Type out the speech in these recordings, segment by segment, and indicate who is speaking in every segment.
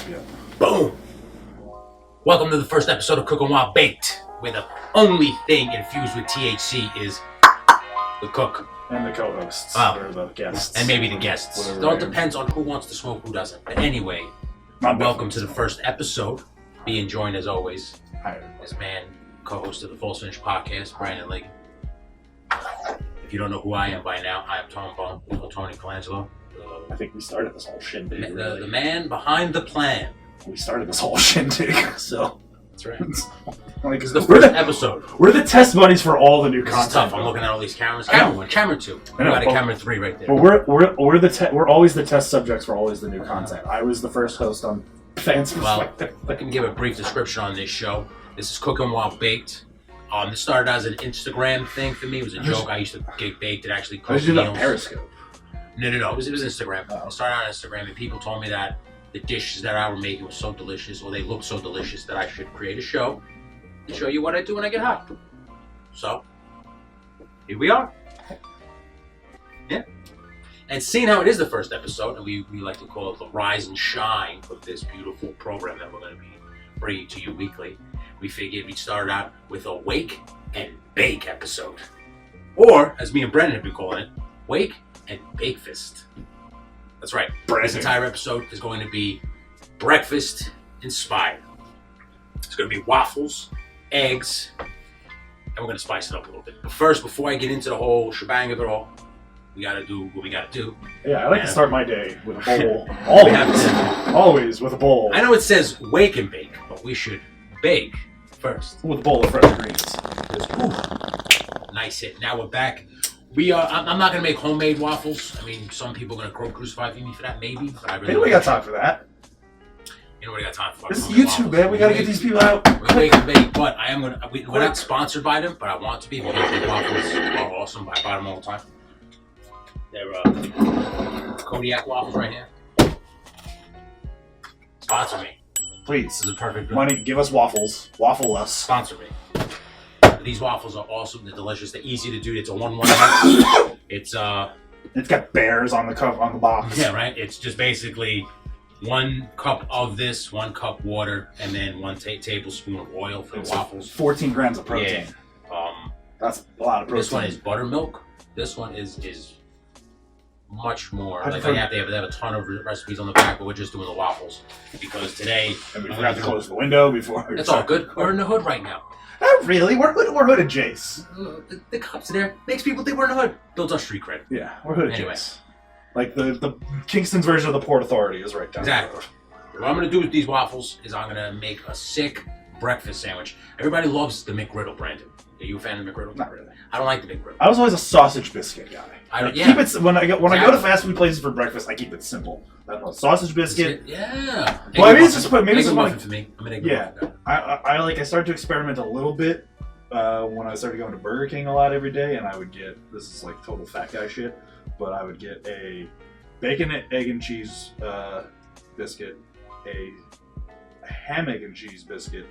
Speaker 1: Yeah.
Speaker 2: Boom! Welcome to the first episode of Cooking While Baked, where the only thing infused with THC is the cook.
Speaker 1: And the co-hosts, or the guests.
Speaker 2: And maybe the guests. It all depends on who wants to smoke, who doesn't. But anyway, welcome to the first episode. Being joined, as always, this man, co-host of the Full Finish podcast, Brandon Lake. If you don't know who I am by now, I am Tony Colangelo.
Speaker 1: I think we started this whole shindig.
Speaker 2: The man behind the plan.
Speaker 1: We started this whole shindig, so...
Speaker 2: That's right.
Speaker 1: It's
Speaker 2: the first episode.
Speaker 1: We're the test buddies for all the new content.
Speaker 2: It's tough. I'm looking at all these cameras. Camera 1, camera 2. We got a camera 3 right there.
Speaker 1: But we're always the test subjects for always the new content. I was the first host on Fans Perspective.
Speaker 2: Well, I can give a brief description on this show. This is Cooking While Baked. This started as an Instagram thing for me. It was a joke. I used to get baked and actually cook meals.
Speaker 1: I did on Periscope.
Speaker 2: No. It was Instagram. I started on Instagram, and people told me that the dishes that I were making were so delicious, or they looked so delicious, that I should create a show to show you what I do when I get high. So, here we are. Yeah. And seeing how it is the first episode, and we like to call it the rise and shine of this beautiful program that we're going to be bringing to you weekly, we figured we'd start out with a wake and bake episode. Or, as me and Brendan have been calling it, wake and bakefast. That's right. This entire episode is going to be breakfast inspired. It's going to be waffles, eggs, and we're going to spice it up a little bit. But first, before I get into the whole shebang of it all, we got to do what we got to do.
Speaker 1: Yeah, I like to start my day with a bowl. Always with a bowl.
Speaker 2: I know it says wake and bake, but we should bake first.
Speaker 1: With a bowl of fresh ingredients.
Speaker 2: Nice hit. Now we're back. I'm not going to make homemade waffles. I mean, some people are going to crucify me for that, maybe. But I really
Speaker 1: ain't nobody got time for that.
Speaker 2: Ain't nobody got time for
Speaker 1: this is YouTube, man. We got to get these people out.
Speaker 2: We make and bake, but I am going to... We're not sponsored by them, but I want to be, because the waffles are awesome. I buy them all the time. They're Kodiak waffles right here. Sponsor me.
Speaker 1: Please.
Speaker 2: This is a perfect...
Speaker 1: Money, give us waffles. Waffle us.
Speaker 2: Sponsor me. These waffles are awesome. They're delicious. They're easy to do. It's a 1-1 mix.
Speaker 1: It's got bears on the box.
Speaker 2: Yeah, right. It's just basically 1 cup of this, 1 cup water, and then 1 tablespoon of oil for the waffles.
Speaker 1: 14 grams of protein.
Speaker 2: Yeah.
Speaker 1: That's a lot of protein.
Speaker 2: This one is buttermilk. This one is much more. They have a ton of recipes on the back, but we're just doing the waffles because today.
Speaker 1: And we forgot to close the window before.
Speaker 2: It's all good. We're in the hood right now.
Speaker 1: Not really. We're hooded Jace.
Speaker 2: The cops are there. Makes people think we're in the hood. Builds our street cred.
Speaker 1: Yeah, we're hooded Jace. Like the Kingston's version of the Port Authority is right down
Speaker 2: exactly. What I'm going to do with these waffles is I'm going to make a sick breakfast sandwich. Everybody loves the McGriddle, Brandon. Are you a fan of the McGriddle?
Speaker 1: Not really.
Speaker 2: I don't like the McGriddle.
Speaker 1: I was always a sausage biscuit guy. Keep it when I go to fast food places for breakfast. I keep it simple. I don't know, sausage biscuit.
Speaker 2: Yeah.
Speaker 1: Well, maybe it's just for
Speaker 2: me. I'm an egg
Speaker 1: muffin guy. I started to experiment a little bit when I started going to Burger King a lot every day, and I would get, this is like total fat guy shit, but I would get a bacon, egg, and cheese biscuit, a ham, egg, and cheese biscuit.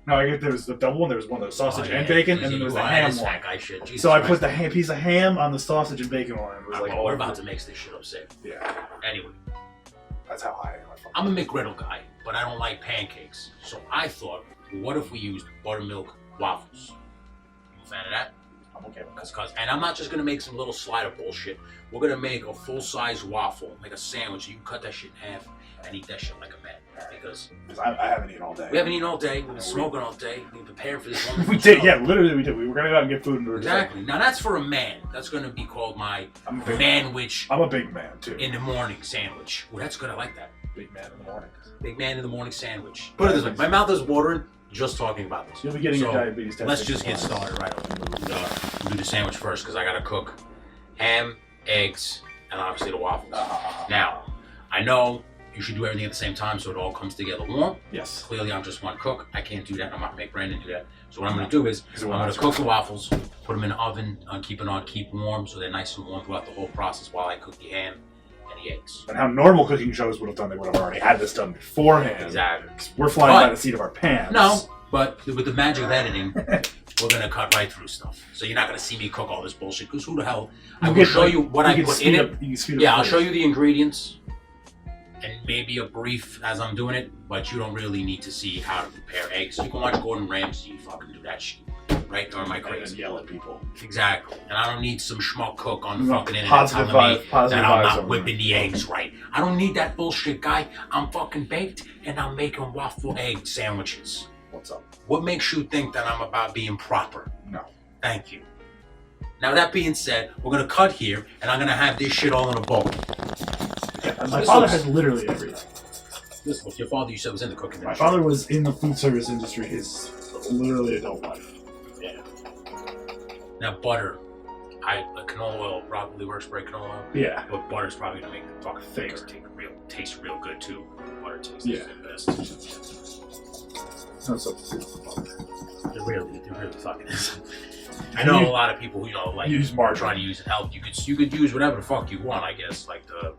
Speaker 1: No, there was the double one. There was one that was sausage and bacon, and then there was the ham one.
Speaker 2: Fat guy shit.
Speaker 1: So I put the piece of ham on the sausage and bacon one. It was
Speaker 2: we're about to mix this shit up safe.
Speaker 1: Yeah.
Speaker 2: Anyway.
Speaker 1: That's how I
Speaker 2: I'm a McGriddle guy, but I don't like pancakes. So I thought, what if we used buttermilk waffles? You a fan of that?
Speaker 1: I'm okay with that.
Speaker 2: And I'm not just going to make some little slider bullshit. We're going to make a full-size waffle, like a sandwich. You can cut that shit in half and eat that shit like a man. Because
Speaker 1: I haven't eaten all day.
Speaker 2: We haven't eaten all day. We've been smoking all day. We've been preparing for this one.
Speaker 1: We did, yeah, literally we did. We were going to go out and get food. And
Speaker 2: exactly. Now that's for a man. That's going to be called my manwich.
Speaker 1: I'm a big man, too.
Speaker 2: In the morning sandwich. Well, that's good. I like that.
Speaker 1: Big man in the morning.
Speaker 2: Big man in the morning sandwich. Put it this way. My mouth is watering just talking about this.
Speaker 1: You'll be getting your diabetes test.
Speaker 2: Let's just get started right away. We'll do the sandwich first because I got to cook ham, eggs, and obviously the waffles. Now, I know you should do everything at the same time so it all comes together warm.
Speaker 1: Yes.
Speaker 2: Clearly, I'm just one cook. I can't do that. I'm not going to make Brandon do that. So what I'm going to do is I'm going to cook the waffles, put them in the oven, keep warm so they're nice and warm throughout the whole process while I cook the ham and the eggs.
Speaker 1: And how normal cooking shows would have done, they would have already had this done beforehand.
Speaker 2: Exactly.
Speaker 1: We're flying by the seat of our pants.
Speaker 2: No, but with the magic of editing, we're going to cut right through stuff. So you're not going to see me cook all this bullshit because who the hell... I will show you what I put in it. Yeah, I'll show you the ingredients. and maybe a brief as I'm doing it, but you don't really need to see how to prepare eggs. You can watch Gordon Ramsay fucking do that shit, right? Or am I crazy?
Speaker 1: And yell at people.
Speaker 2: Exactly. And I don't need some schmuck cook on the fucking internet
Speaker 1: Positive
Speaker 2: telling me
Speaker 1: positive
Speaker 2: that I'm
Speaker 1: vibes
Speaker 2: not whipping the eggs right. I don't need that bullshit, guy. I'm fucking baked and I'm making waffle egg sandwiches.
Speaker 1: What's up?
Speaker 2: What makes you think that I'm about being proper?
Speaker 1: No.
Speaker 2: Thank you. Now that being said, we're gonna cut here and I'm gonna have this shit all in a bowl.
Speaker 1: My father has literally everything.
Speaker 2: Listen, with your father you said was in the cooking
Speaker 1: My
Speaker 2: industry.
Speaker 1: father was in the food service industry his literally adult life.
Speaker 2: Yeah. Now butter. Canola oil probably works for canola oil.
Speaker 1: Yeah.
Speaker 2: But butter's probably gonna make the fucking things taste real good too. Butter tastes the best.
Speaker 1: No substitute for butter.
Speaker 2: It really fucking is. I know a lot of people, like
Speaker 1: use margarine.
Speaker 2: Trying to use it health. You could use whatever the fuck you want, I guess. Like the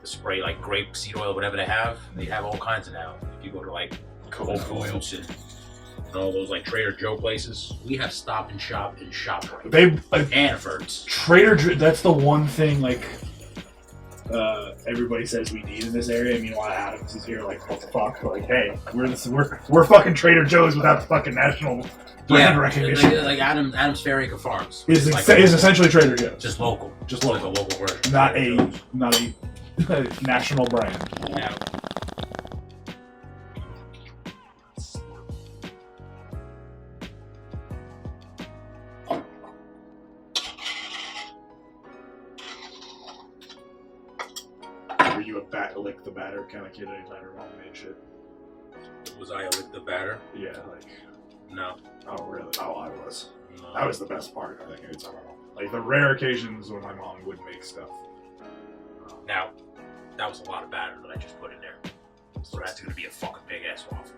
Speaker 2: spray, like grape seed oil, whatever they have all kinds of now. If you go to like Whole Foods and all those like Trader Joe places, we have Stop and Shop and ShopRite. Hannaford's.
Speaker 1: Trader Joe. That's the one thing like everybody says we need in this area. Meanwhile, Adams is here like, what the fuck? Like, hey, we're fucking Trader Joe's without the fucking national brand recognition.
Speaker 2: Like Adams Fairacre Farms
Speaker 1: is essentially Trader Joe's.
Speaker 2: Just local.
Speaker 1: Just
Speaker 2: like
Speaker 1: local.
Speaker 2: a local version.
Speaker 1: Not a national brand.
Speaker 2: Yeah.
Speaker 1: Were you a lick the batter kind of kid anytime your mom made shit?
Speaker 2: Was I a lick the batter?
Speaker 1: Yeah, like.
Speaker 2: No.
Speaker 1: Oh, really? Oh, I was.
Speaker 2: No.
Speaker 1: That was the best part, I think, anytime my mom. Like, the rare occasions when my mom would make stuff.
Speaker 2: Now, that was a lot of batter that I just put in there. So that's gonna be a fucking big ass waffle.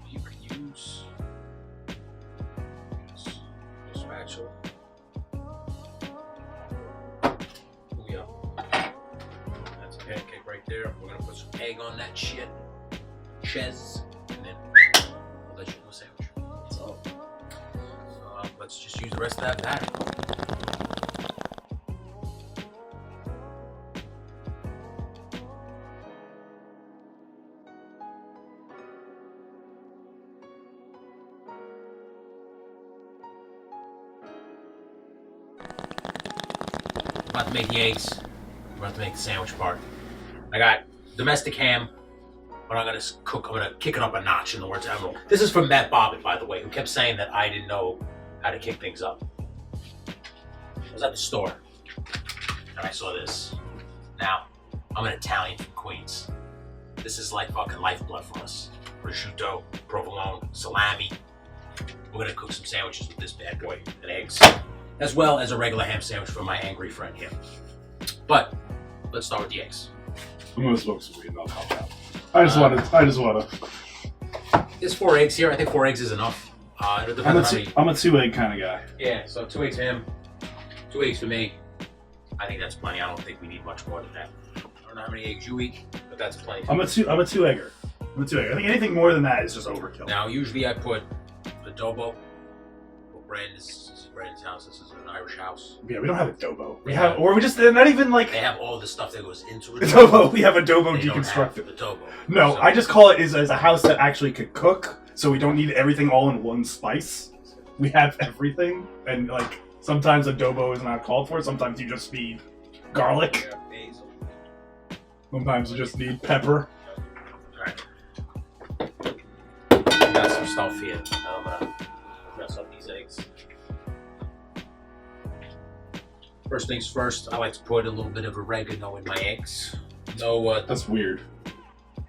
Speaker 2: You could use a spatula. Oh yeah. That's a pancake right there. We're gonna put some egg on that shit. Ches. And then we'll let you do a sandwich. So, let's just use the rest of that batter. About to make the eggs. We're about to make the sandwich part. I got domestic ham, but I'm gonna kick it up a notch in the words Emerald. This is from Matt Bobbitt, by the way, who kept saying that I didn't know how to kick things up. I was at the store and I saw this. Now, I'm an Italian from Queens. This is like fucking lifeblood for us. Prosciutto, provolone, salami. We're gonna cook some sandwiches with this bad boy and eggs, as well as a regular ham sandwich for my angry friend here. But let's start with the eggs.
Speaker 1: I'm gonna smoke some weed and I'll calm down. I just wanna.
Speaker 2: There's 4 eggs here. I think 4 eggs is enough. It'll depend on how many.
Speaker 1: I'm a 2-egg kind of guy.
Speaker 2: Yeah, so 2 eggs for him, 2 eggs for me. I think that's plenty. I don't think we need much more than that. I don't know how many eggs you eat, but that's plenty.
Speaker 1: I'm a 2-egger. I think anything more than that is just overkill.
Speaker 2: Now, usually I put adobo. Brandon's house. This is an Irish house.
Speaker 1: Yeah, we don't have adobo. They're not even like.
Speaker 2: They have all the stuff that goes into
Speaker 1: adobo. We have adobo
Speaker 2: they
Speaker 1: deconstructed.
Speaker 2: Adobo.
Speaker 1: No,
Speaker 2: so,
Speaker 1: I just call it as a house that actually could cook, so we don't need everything all in one spice. We have everything, and like sometimes adobo is not called for. Sometimes you just need garlic.
Speaker 2: Yeah, basil.
Speaker 1: Sometimes you just need pepper.
Speaker 2: Alright. Got some stuff here. I'm gonna mess up these eggs. First things first, I like to put a little bit of oregano in my eggs. No,
Speaker 1: That's weird.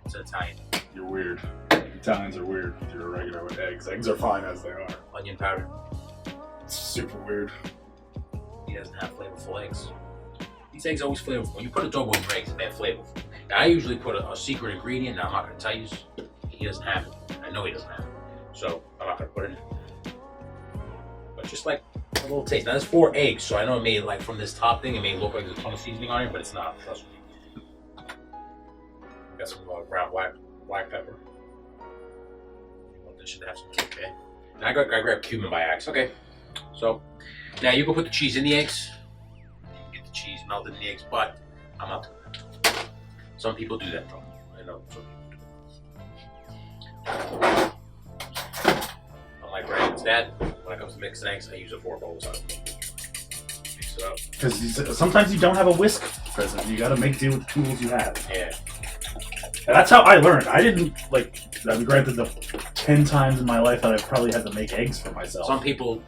Speaker 2: It's Italian.
Speaker 1: You're weird. Italians are weird with your oregano and eggs. Eggs are fine as they are.
Speaker 2: Onion powder.
Speaker 1: It's super weird.
Speaker 2: He doesn't have flavorful eggs. These eggs are always flavorful. When you put adobo in your eggs, they're flavorful. Now, I usually put a secret ingredient that I'm not going to tell you. He doesn't have it. I know he doesn't have it. So, I'm not going to put it in. But just like a little taste. Now, there's 4 eggs, so I know it may, like, from this top thing, it may look like there's a ton of seasoning on it, but it's not. Trust me. Got some ground black pepper. This should have some kick, okay. And I grabbed cumin by accident. Okay. So now you can put the cheese in the eggs. You can get the cheese melted in the eggs, but I'm not doing that. Some people do that though. I know some people do that. Unlike Brandon's dad, when it comes to mixing eggs, I use a fork all the time. Mix it up.
Speaker 1: Because sometimes you don't have a whisk present. You gotta make do with the tools you have.
Speaker 2: Yeah.
Speaker 1: And that's how I learned. I didn't, like, I'm granted the 10 times in my life that I've probably had to make eggs for myself.
Speaker 2: Some people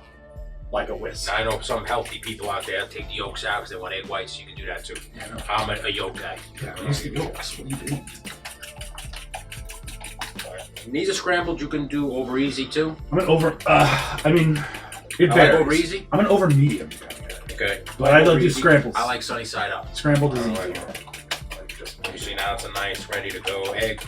Speaker 1: like a whisk.
Speaker 2: I know some healthy people out there take the yolks out because they want egg whites. You can do that too.
Speaker 1: Yeah,
Speaker 2: I'm a yolk guy.
Speaker 1: Yeah, I used to yolks. What do you do?
Speaker 2: These are scrambled. You can do over easy too.
Speaker 1: I'm an over. I mean, it
Speaker 2: I
Speaker 1: varies.
Speaker 2: like over easy.
Speaker 1: I'm an over medium kind of guy.
Speaker 2: Okay.
Speaker 1: But I don't do scrambles.
Speaker 2: I like sunny side up.
Speaker 1: Scrambled is easy.
Speaker 2: You see now it's a nice ready to go egg.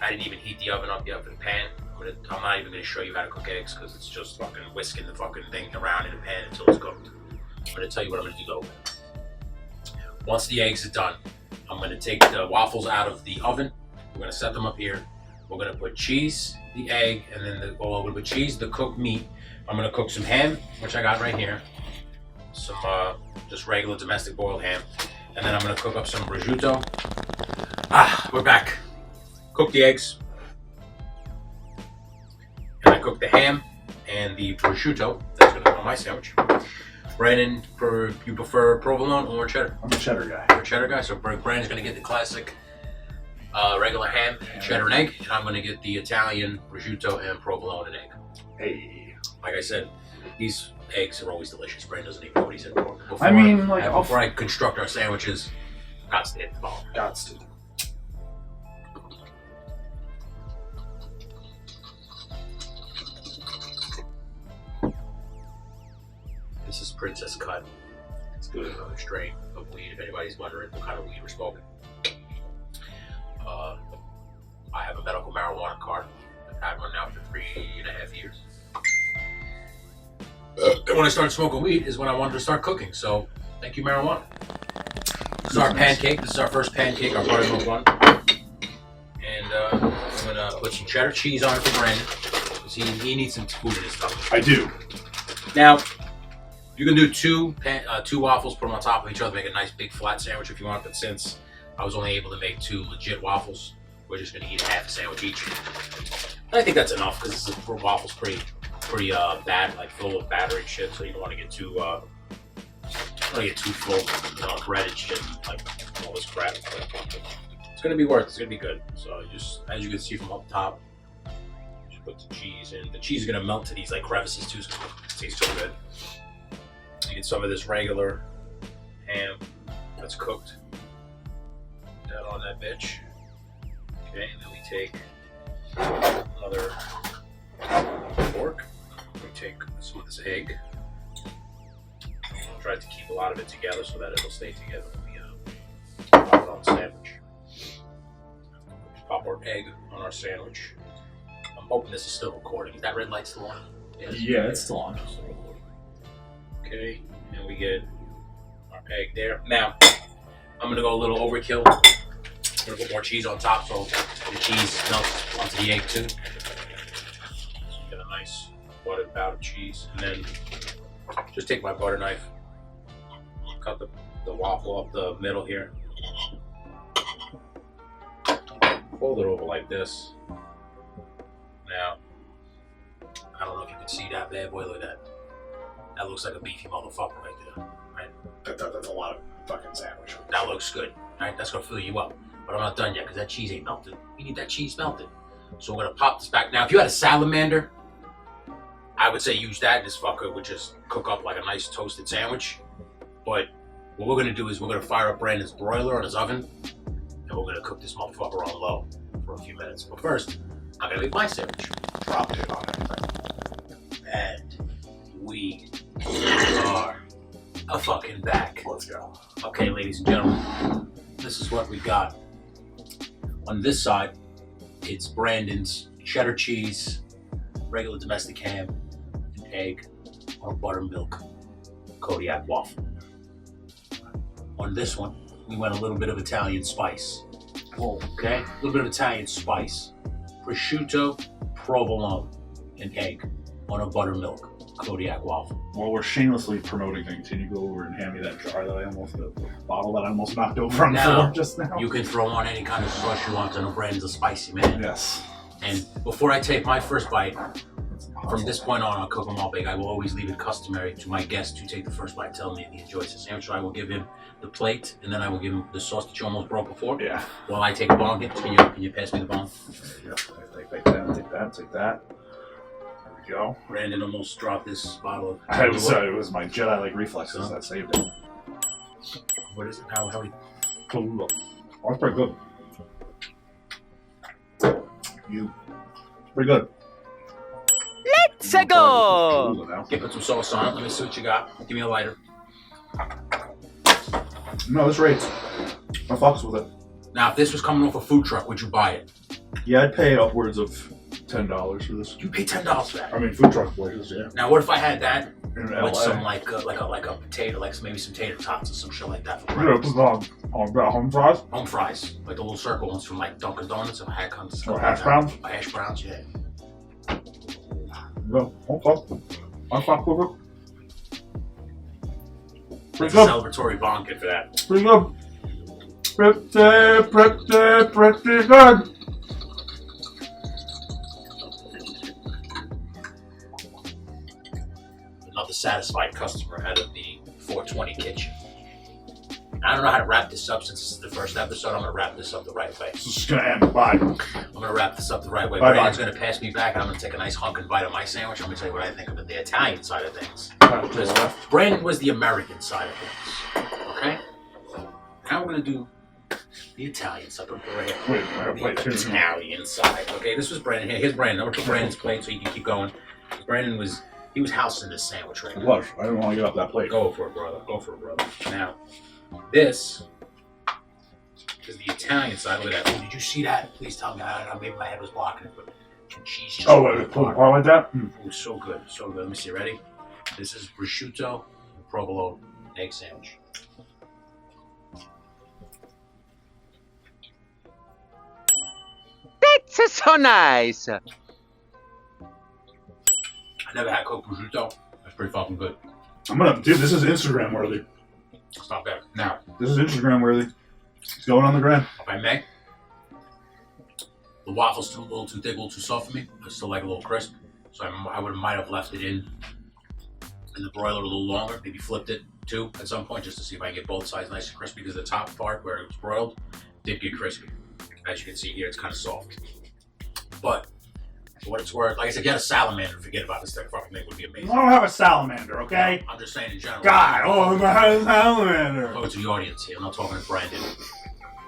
Speaker 2: I didn't even heat the oven up yet for the pan. I'm not even going to show you how to cook eggs because it's just fucking whisking the fucking thing around in the pan until it's cooked. I'm going to tell you what I'm going to do though. Once the eggs are done, I'm going to take the waffles out of the oven. We're going to set them up here. We're going to put cheese, the egg, and then we're going to put cheese, the cooked meat. I'm going to cook some ham, which I got right here. Some just regular domestic boiled ham. And then I'm going to cook up some prosciutto. We're back. Cook the eggs. And I cook the ham and the prosciutto. That's going to go on my sandwich. Brandon, you prefer provolone or cheddar?
Speaker 1: I'm a cheddar guy.
Speaker 2: You're a cheddar guy, so Brandon's going to get the classic regular ham, cheddar and egg. And I'm going to get the Italian prosciutto and provolone and egg.
Speaker 1: Hey.
Speaker 2: Like I said, these eggs are always delicious. Brandon doesn't even know what he's in for. Before I construct our sandwiches, got to hit the ball.
Speaker 1: Gots to.
Speaker 2: This is Princess Cut. It's good. Another strain of weed. If anybody's wondering what kind of weed we're smoking, I have a medical marijuana card. I've had one now for 3.5 years. And when I started smoking weed is when I wanted to start cooking. So thank you, marijuana. This is our pancake. This is our first pancake, our buttermilk one. And I'm gonna put some cheddar cheese on it for Brandon because he needs some food in his stomach.
Speaker 1: I do.
Speaker 2: Now you can do two waffles, put them on top of each other, make a nice big flat sandwich if you want. But since I was only able to make 2 legit waffles, we're just gonna eat half a sandwich each. And I think that's enough because the waffle's pretty bad, like full of batter and shit. So you don't want to get too full, breaded shit, like all this crap. It's gonna be it's gonna be good. So just as you can see from up top, just put the cheese in. The cheese is gonna melt to these like crevices too, so it tastes so good. You get some of this regular ham that's cooked. Put that on that bitch. Okay, and then we take another fork. We take some of this egg. I'll try to keep a lot of it together so that it'll stay together when we pop it on the sandwich. Pop our egg on our sandwich. I'm hoping this is still recording. Is that red light still on?
Speaker 1: Yeah, it's still on.
Speaker 2: Okay, and we get our egg there. Now, I'm gonna go a little overkill. I'm gonna put more cheese on top so the cheese melts onto the egg too. Get a nice buttered bout of cheese, and then just take my butter knife, cut the waffle up the middle here, fold it over like this. Now, I don't know if you can see that bad boy. Look at that. That looks like a beefy motherfucker right there. Right?
Speaker 1: That's a lot of fucking sandwich.
Speaker 2: That looks good. Right? That's gonna fill you up. But I'm not done yet because that cheese ain't melted. We need that cheese melted. So we're gonna pop this back. Now, if you had a salamander, I would say use that. This fucker would just cook up like a nice toasted sandwich. But what we're gonna do is we're gonna fire up Brandon's broiler on his oven, and we're gonna cook this motherfucker on low for a few minutes. But first, I'm gonna make my sandwich.
Speaker 1: Drop it on everything.
Speaker 2: And we are a fucking back.
Speaker 1: Let's go.
Speaker 2: Okay, ladies and gentlemen, this is what we got. On this side, it's Brandon's cheddar cheese, regular domestic ham, and egg on a buttermilk Kodiak waffle. On this one, we went a little bit of Italian spice. Okay? A little bit of Italian spice. Prosciutto, provolone, and egg on a buttermilk Kodiak waffle.
Speaker 1: While we're shamelessly promoting things, can you go over and hand me that jar that the bottle that I almost knocked over on the floor just now?
Speaker 2: You can throw on any kind of sauce you want. I know Brandon's a spicy man.
Speaker 1: Yes.
Speaker 2: And before I take my first bite, from this point on, I'll cook them all big. I will always leave it customary to my guest to take the first bite, tell me if he enjoys the sandwich. So I will give him the plate, and then I will give him the sauce that you almost broke before.
Speaker 1: Yeah.
Speaker 2: While I take a bong, can you pass me the bong?
Speaker 1: Yeah. Take that. There we go.
Speaker 2: Brandon almost dropped this bottle.
Speaker 1: It was my Jedi-like reflexes that saved it.
Speaker 2: What is it? How do you...
Speaker 1: Oh, that's pretty good. Pretty good.
Speaker 3: Let's go!
Speaker 2: Okay, put some sauce on it. Let me see what you got. Give me a lighter.
Speaker 1: No, this rates. I fucks with it.
Speaker 2: Now, if this was coming off a food truck, would you buy it?
Speaker 1: Yeah, I'd pay upwards of $10 for this.
Speaker 2: You pay $10 for that.
Speaker 1: I mean, food truck places, yeah.
Speaker 2: Now, what if I had that
Speaker 1: In
Speaker 2: with
Speaker 1: LA.
Speaker 2: some like a potato, like maybe some tater tots or some shit like that for
Speaker 1: Yeah,
Speaker 2: breakfast?
Speaker 1: put on home fries
Speaker 2: Home fries, like the little circle ones from like Dunkin' Donuts or
Speaker 1: or hash browns.
Speaker 2: Hash browns, yeah.
Speaker 1: No, okay. I fuck with it.
Speaker 2: It's
Speaker 1: Pretty
Speaker 2: a
Speaker 1: good.
Speaker 2: celebratory bonket for that.
Speaker 1: Pretty good. Pretty good.
Speaker 2: Another satisfied customer out of the 420 kitchen. I don't know how to wrap this up since this is the first episode. I'm going to wrap this up the right way.
Speaker 1: This is gonna end. Bye.
Speaker 2: I'm going to wrap this up the right way.
Speaker 1: Bye-bye.
Speaker 2: Brandon's going to pass me back, and I'm going to take a nice hunk and bite of my sandwich. I'm going to tell you what I think of it, the Italian side of things. Brandon was the American side of things. Okay? Now we're going to do the Italian side. Right here.
Speaker 1: Wait, I have a plate
Speaker 2: The
Speaker 1: too.
Speaker 2: Italian side. Okay, this was Brandon. Here's Brandon. I'm going to put Brandon's plate so you can keep going. Brandon was housing this sandwich right now.
Speaker 1: Lush. I didn't want to get off that plate.
Speaker 2: Go for it, brother. Go for it, brother. Now, this is the Italian side. Look at that. Oh, did you see that? Please tell me. I don't know. Maybe my head was blocking it, but cheese just...
Speaker 1: Oh, wait, pull apart like that?
Speaker 2: Oh, so good. So good. Let me see. Ready? This is prosciutto and provolone egg sandwich.
Speaker 3: That's so nice.
Speaker 2: I never had cooked prosciutto. That's pretty fucking good.
Speaker 1: Dude, this is Instagram worthy.
Speaker 2: It's not bad. Now,
Speaker 1: This is Instagram worthy. It's going on the gram.
Speaker 2: if I may, the waffle's a little too thick, a little too soft for me. I still like a little crisp. So I might have left it in the broiler a little longer. Maybe flipped it too at some point just to see if I can get both sides nice and crispy, because the top part where it's broiled did get crispy. As you can see here, it's kind of soft. But for what it's worth, like I said, get a salamander. Forget about this thing. Fucking thing would be amazing.
Speaker 1: I don't have a salamander, okay?
Speaker 2: I'm just saying in general.
Speaker 1: God, I have a salamander.
Speaker 2: I'm talking to the audience here. I'm not talking to Brandon.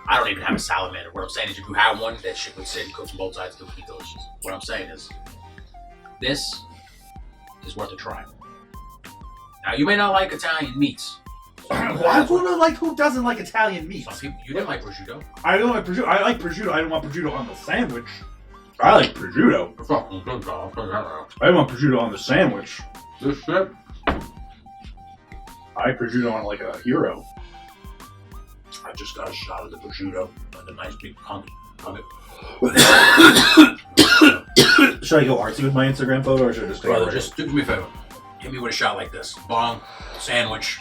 Speaker 2: I don't even have a salamander. What I'm saying is, if you have one, that shit would sit and cook from both sides. It would be delicious. What I'm saying is, this is worth a try. Now, you may not like Italian meats.
Speaker 1: Who doesn't like Italian meat?
Speaker 2: Some people, you didn't like prosciutto.
Speaker 1: I don't like prosciutto. I like prosciutto. I didn't want prosciutto on the sandwich. I like prosciutto.
Speaker 2: It's fucking good, though. I'll tell you that now.
Speaker 1: I didn't want prosciutto on the sandwich.
Speaker 2: This shit.
Speaker 1: I like prosciutto on like a hero.
Speaker 2: I just got a shot of the prosciutto, like a nice big hunk of it.
Speaker 1: Should I go artsy with my Instagram photo, or should I just take
Speaker 2: Brother, just do me a favor. Hit me with a shot like this. Bong, sandwich.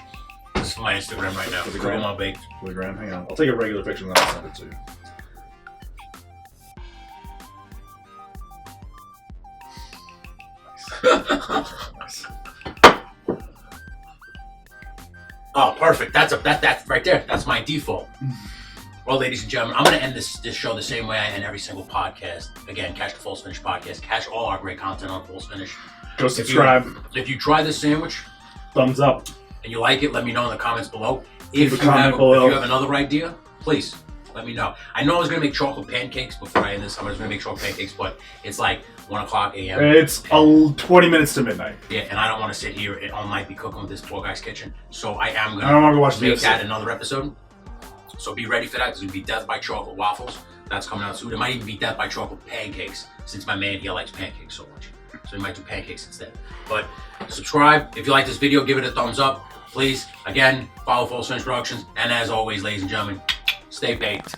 Speaker 2: This is my Instagram right now.
Speaker 1: For the
Speaker 2: Cook 'em
Speaker 1: gram?
Speaker 2: all baked.
Speaker 1: the gram? Hang on. I'll take a regular picture and then I'll send it to you.
Speaker 2: Oh, perfect. That's right there. That's my default. Well, ladies and gentlemen, I'm going to end this show the same way I end every single podcast. Again, catch the False Finish podcast. Catch all our great content on False Finish.
Speaker 1: Go subscribe.
Speaker 2: If you try this sandwich
Speaker 1: Thumbs up.
Speaker 2: and you like it, let me know in the comments below. If
Speaker 1: Leave a
Speaker 2: you
Speaker 1: comment
Speaker 2: have
Speaker 1: below.
Speaker 2: another idea, please let me know. I know I was going to make chocolate pancakes before I end this. I was going to make chocolate pancakes, but it's like 1 o'clock a.m.
Speaker 1: It's 20 minutes to midnight.
Speaker 2: Yeah, and I don't want to sit here and all night be cooking with this poor guy's kitchen. So I am going
Speaker 1: I don't want to watch
Speaker 2: to make
Speaker 1: this.
Speaker 2: that another episode. So be ready for that. There's going to be Death by Chocolate Waffles. That's coming out soon. It might even be Death by Chocolate Pancakes, since my man here likes pancakes so much. So he might do pancakes instead. But subscribe. If you like this video, give it a thumbs up. Please, again, follow False Finish Productions. And as always, ladies and gentlemen, stay baked.